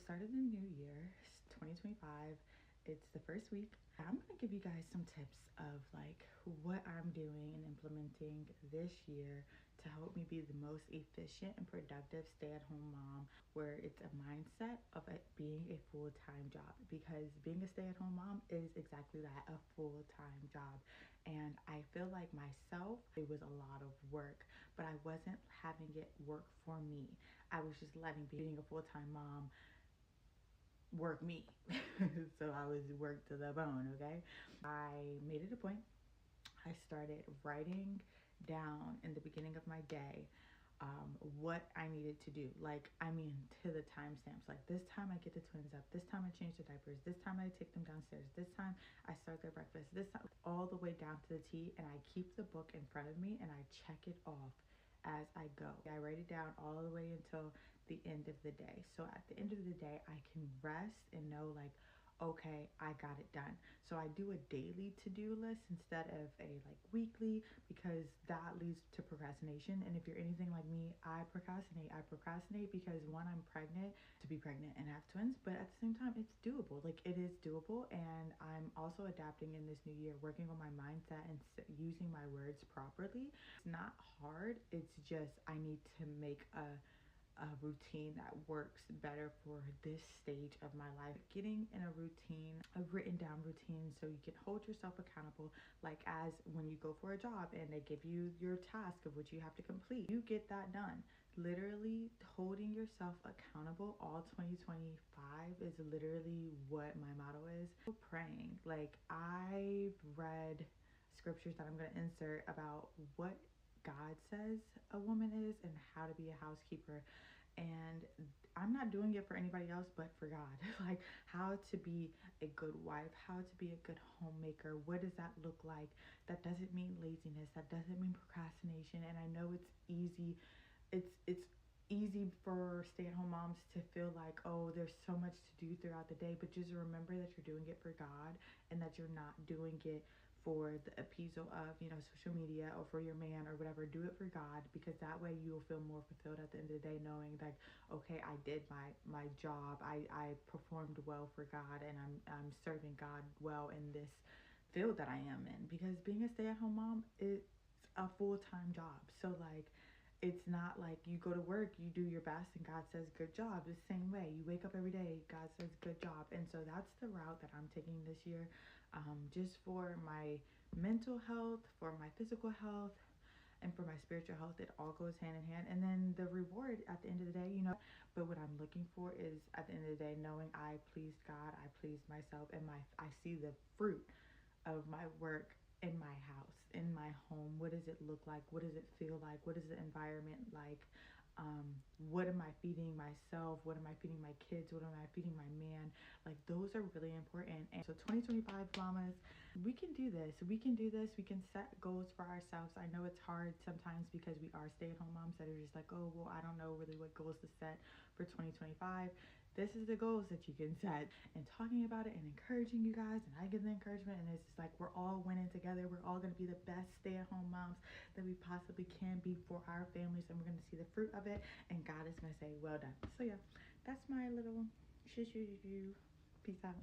start of the new year, 2025. It's the first week. I'm going to give you guys some tips of like what I'm doing and implementing this year to help me be the most efficient and productive stay-at-home mom, where it's a mindset of it being a full-time job, because being a stay-at-home mom is exactly that, a full-time job. And I feel like myself, it was a lot of work, but I wasn't having it work for me. I was just letting being a full-time mom work me. So I was worked to the bone, okay? I made it a point. I started writing down in the beginning of my day what I needed to do. Like, I mean, to the timestamps. Like, this time I get the twins up. This time I change the diapers. This time I take them downstairs. This time I start their breakfast. This time, all the way down to the T. And I keep the book in front of me and I check it off as I go. I write it down all the way until the end of the day. So at the end of the day, I can rest and know, like, okay, I got it done. So I do a daily to-do list instead of a like weekly, because that leads to procrastination. And if you're anything like me, I procrastinate because, one, I'm pregnant, to be pregnant and have twins, but at the same time it's doable. Like, it is doable. And I'm also adapting in this new year, working on my mindset and using my words properly. It's not hard, it's just I need to make a routine that works better for this stage of my life. Getting in a routine, a written down routine, so you can hold yourself accountable. Like, as when you go for a job and they give you your task of what you have to complete, you get that done. Literally holding yourself accountable all 2025 is literally what my motto is. Praying. Like, I've read scriptures that I'm going to insert about what God says a woman is and how to be a housekeeper. And I'm not doing it for anybody else but for God. Like, how to be a good wife, how to be a good homemaker. What does that look like? That doesn't mean laziness. That doesn't mean procrastination. And I know it's easy. It's easy for stay-at-home moms to feel like, oh, there's so much to do throughout the day, but just remember that you're doing it for God and that you're not doing it for the appeasal of, social media or for your man or whatever. Do it for God, because that way you will feel more fulfilled at the end of the day, knowing like, okay, I did my job. I performed well for God, and I'm serving God well in this field that I am in, because being a stay-at-home mom is a full-time job. So like, it's not like you go to work, you do your best, and God says good job. The same way, you wake up every day, God says good job. And so that's the route that I'm taking this year, just for my mental health, for my physical health, and for my spiritual health. It all goes hand in hand. And then the reward at the end of the day, but what I'm looking for is, at the end of the day, knowing I pleased God, I pleased myself, and I see the fruit of my work in my house, in my home. What does it look like? What does it feel like? What is the environment like? What am I feeding myself? What am I feeding my kids? What am I feeding my man? Like, those are really important. And so 2025 mamas, we can do this. We can do this. We can set goals for ourselves. I know it's hard sometimes because we are stay-at-home moms that are just like, oh, well, I don't know really what goals to set for 2025. This is the goals that you can set, and talking about it and encouraging you guys, and I give the encouragement, and it's just like, we're all winning together. We're all going to be the best stay-at-home moms that we possibly can be for our families, and we're going to see the fruit of it, and God is going to say, well done. So yeah, that's my little shoo. Peace out.